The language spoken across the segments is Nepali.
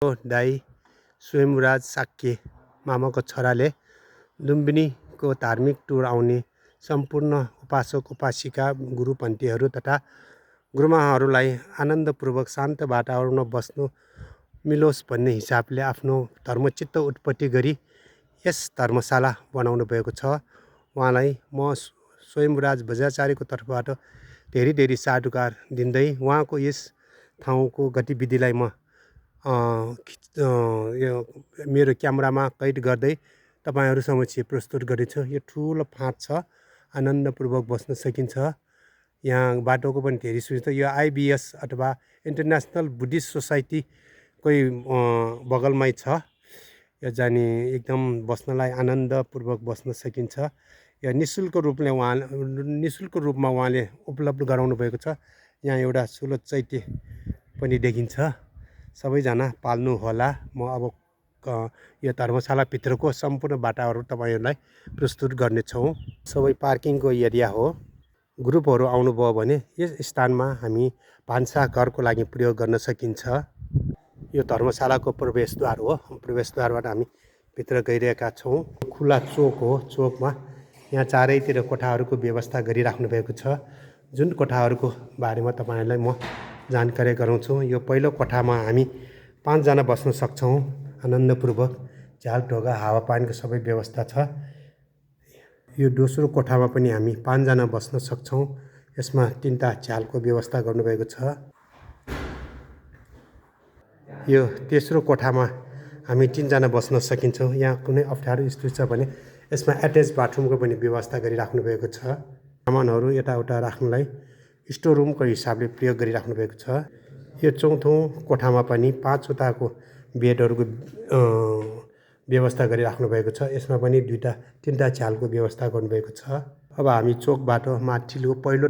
दाई स्वयंराज साक्य मामाको छोराले लुम्बिनीको धार्मिक टुर आउने सम्पूर्ण उपासक उपासिका गुरुपन्थीहरू तथा गुरुमाहरूलाई आनन्दपूर्वक शान्त वातावरणमा बस्नु मिलोस् भन्ने हिसाबले आफ्नो धर्मचित्त उत्पत्ति गरी यस धर्मशाला बनाउनु भएको छ। उहाँलाई म स्वयंराज बजाचार्यको तर्फबाट धेरै धेरै साधुकार दिँदै उहाँको यस ठाउँको गतिविधिलाई म यो मेरो क्यामेरामा कैद गर्दै तपाईहरु समक्ष प्रस्तुत गरेछु। यो ठुलो फाँट छ, आनन्दपूर्वक बस्न सकिन्छ। यहाँ बाटोको पनि धेरै सुविधा। यो आइबिएस अथवा इन्टरनेसनल बुद्धिस्ट सोसाइटीकै बगलमै छ। यो जाने एकदम बस्नलाई आनन्दपूर्वक बस्न सकिन्छ। यो निशुल्क रूपमा उहाँले उपलब्ध गराउनु भएको छ। यहाँ एउटा ठुलो चैत्य पनि देखिन्छ। सबैजना पाल्नु होला। म अब यो धर्मशाला भित्रको सम्पूर्ण वातावरण तपाईहरुलाई प्रस्तुत गर्नेछौँ। सबै पार्किङको एरिया हो। ग्रुपहरू आउनुभयो भने यस स्थानमा हामी भान्सा घरको लागि प्रयोग गर्न सकिन्छ। यो धर्मशालाको प्रवेशद्वार हो। प्रवेशद्वारबाट हामी भित्र गइरहेका छौँ। खुला चोक हो। चोकमा यहाँ चारैतिर कोठाहरूको व्यवस्था गरिराख्नु भएको छ। जुन कोठाहरूको बारेमा तपाईहरुलाई म जानकारी गराउँछु। यो पहिलो कोठामा हामी 5 जना बस्न सक्छौँ आनन्दपूर्वक। झ्याल ढोका हावापानीको सबै व्यवस्था छ। यो दोस्रो कोठामा पनि हामी 5 जना बस्न सक्छौँ। यसमा 3टा झ्यालको व्यवस्था गर्नुभएको छ। यो तेस्रो कोठामा हामी 3 जना बस्न सकिन्छौँ। यहाँ कुनै अप्ठ्यारो स्थिति छ भने यसमा एट्याच बाथरुमको पनि व्यवस्था गरिराख्नु भएको छ। सामानहरू यताउता राख्नलाई स्टोर रुमको हिसाबले प्रयोग गरिराख्नु भएको छ। यो चौथो कोठामा पनि 5 वटाको बेडहरूको व्यवस्था गरिराख्नु भएको छ। यसमा पनि 3टा झ्यालको व्यवस्था गर्नुभएको छ। अब हामी चोकबाट माथिल्लो पहिलो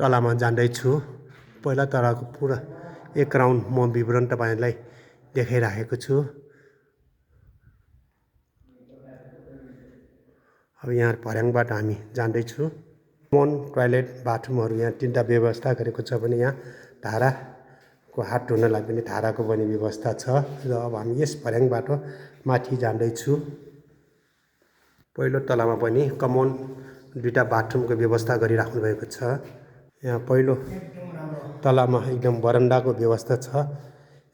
तलामा जाँदैछु। पहिला तलाको पुरा एक राउन्ड म विवरण तपाईहरुलाई देखाइराखेको छु। अब यहाँ भर्याङबाट हामी जाँदैछु। कमन टोयलेट बाथरुमहरू यहाँ 3टा व्यवस्था गरेको छ भने यहाँ धाराको हात धुनलाई पनि धाराको पनि व्यवस्था छ। र अब हामी यस भर्याङबाट माथि जाँदैछु। पहिलो तलामा पनि कमन 2टा बाथरुमको व्यवस्था गरिराख्नु भएको छ। यहाँ पहिलो तलामा एकदम बरन्डाको व्यवस्था छ।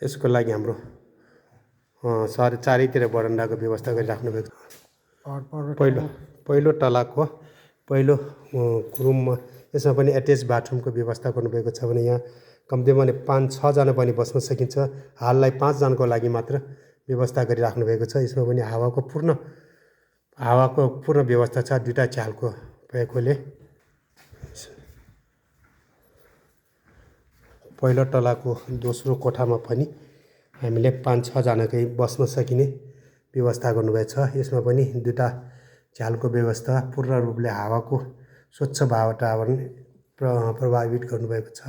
यसको लागि हाम्रो चारैतिर बरन्डाको व्यवस्था गरिराख्नु भएको छ। पहिलो तलाको पहिलो रुममा यसमा पनि एट्याच बाथरुमको व्यवस्था गर्नुभएको छ भने यहाँ कम्तीमा 5-6 जना पनि बस्न सकिन्छ। हाललाई 5 जनाको लागि मात्र व्यवस्था गरिराख्नु भएको छ। यसमा पनि हावाको पूर्ण व्यवस्था छ 2टा झ्यालको भएकोले। पहिलो तलाको दोस्रो कोठामा पनि हामीले 5-6 जनाकै बस्न सकिने व्यवस्था गर्नुभएको छ। यसमा पनि 2टा झ्यालको व्यवस्था पूर्ण रूपले हावाको स्वच्छ वातावरण प्रभावित गर्नुभएको छ।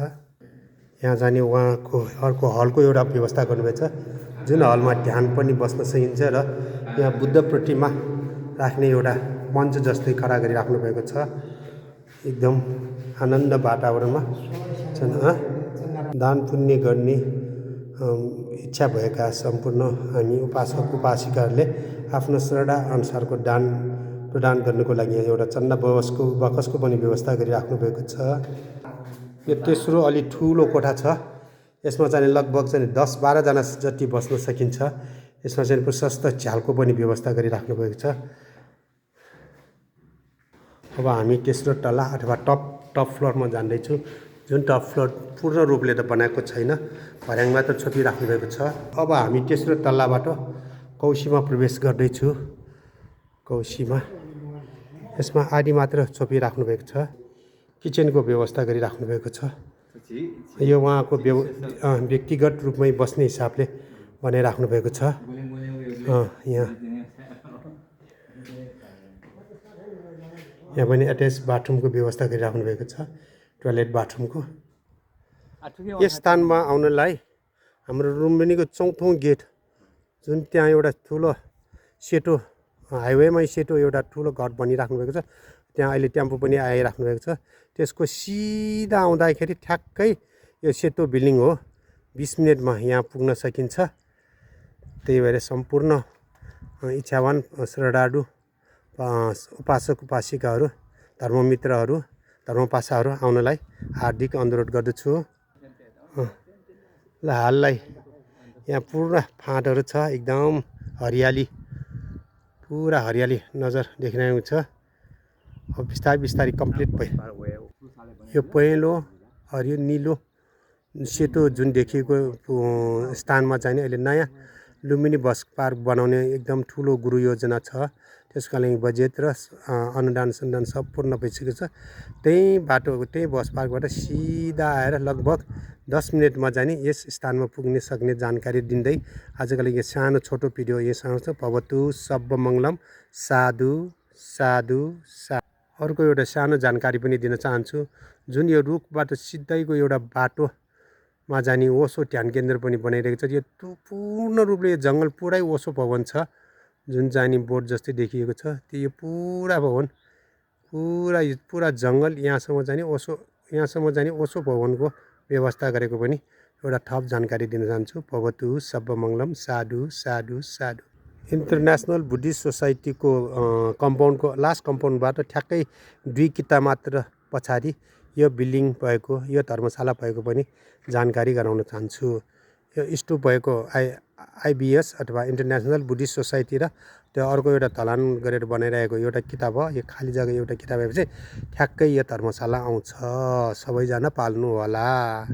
यहाँ जाने उहाँको अर्को हलको एउटा व्यवस्था गर्नुभएको छ। जुन हलमा ध्यान पनि बस्न सकिन्छ र यहाँ बुद्ध प्रतिमा राख्ने एउटा मञ्च जस्तै खडा गरिराख्नु भएको छ। एकदम आनन्द वातावरणमा दान पुण्य गर्ने इच्छा भएका सम्पूर्ण हामी उपासक उपासिकाहरूले आफ्नो श्रद्धा अनुसारको दान प्रदान गर्नको लागि एउटा चन्दा बकसको पनि व्यवस्था गरिराख्नु भएको छ। यो तेस्रो अलि ठुलो कोठा छ। यसमा चाहिँ लगभग 10-12 जना जति बस्न सकिन्छ। यसमा चाहिँ प्रशस्त झ्यालको पनि व्यवस्था गरिराख्नु भएको छ। अब हामी तेस्रो तला अथवा टप फ्लोरमा जाँदैछु। जुन टप फ्लोर पूर्ण रूपले त बनाएको छैन, भर्याङमा त छोपिराख्नु भएको छ। अब हामी तेस्रो तल्लाबाट कौशीमा प्रवेश गर्दैछु। कौशीमा यसमा आदि मात्र छोपिराख्नु भएको छ। किचनको व्यवस्था गरिराख्नु भएको छ। यो उहाँको व्यक्तिगत रूपमै बस्ने हिसाबले बनाइराख्नु भएको छ। यहाँ पनि एट्याच बाथरुमको व्यवस्था गरिराख्नु भएको छ। टोयलेट बाथरुमको। यस स्थानमा आउनलाई हाम्रो लुम्बिनीको चौथो गेट जुन त्यहाँ एउटा ठुलो सेतो हाइवेमै सेतो एउटा ठुलो घर बनिराख्नु भएको छ। त्यहाँ अहिले टेम्पो पनि आइराख्नु भएको छ। त्यसको सिधा आउँदाखेरि ठ्याक्कै यो सेतो बिल्डिङ हो। 20 मिनेटमा यहाँ पुग्न सकिन्छ। त्यही भएर सम्पूर्ण इच्छावान श्रद्धालु उपासक उपासिकाहरू धर्ममित्रहरू धर्मपासाहरू आउनलाई हार्दिक अनुरोध गर्दछु। ल हाललाई यहाँ पुरा फाँटहरू छ, एकदम हरियाली, पुरा हरियाली नजर देखिरहेको छ। अब बिस्तारै बिस्तारै कम्प्लिट भयो। यो पहेँलो हरियो निलो सेतो जुन देखिएको स्थानमा चाहिँ अहिले नयाँ लुम्बिनी बस पार्क बनाउने एकदम ठुलो गुरु योजना छ। त्यसको लागि बजेट र अनुदान सन्दान सब पूर्ण भइसकेको छ। त्यही बाटो त्यही बस पार्कबाट सिधा आएर लगभग 10 मिनटमा चाहिँ यस स्थानमा पुग्ने सक्ने जानकारी दिँदै आजको लागि सानो छोटो भिडियो यो सानो भवतु सर्वमङ्गलम साधु साधु साधु। अर्को एउटा सानो जानकारी पनि दिन चाहन्छु। जुन यो रुखबाट सिधैको एउटा बाटोमा जाने ओसो ध्यान केन्द्र पनि बनाइरहेको छ। यो पूर्ण रूपले यो जङ्गल पुरै ओसो भवन छ, जुन जाने बोर्ड जस्तै देखिएको छ। त्यो यो पुरा भवन पुरा जङ्गल यहाँसम्म जाने ओसो भवनको व्यवस्था गरेको पनि एउटा थप जानकारी दिन चाहन्छु। भवतु सर्वमङ्गलम साधु साधु साधु। इन्टरनेसनल बुद्धिस्ट सोसाइटीको कम्पाउन्डको लास्ट कम्पाउन्डबाट ठ्याक्कै 2 किता मात्र पछाडि यो बिल्डिङ भएको, यो धर्मशाला भएको पनि जानकारी गराउन चाहन्छु। यो स्टुप भएको आइबिएस अथवा इन्टरनेसनल बुद्धिस्ट सोसाइटी र त्यो अर्को एउटा ढलान गरेर बनाइरहेको एउटा किताब हो। यो खाली जग्गा एउटा किताब भएपछि ठ्याक्कै यो धर्मशाला आउँछ। सबैजना पाल्नु होला।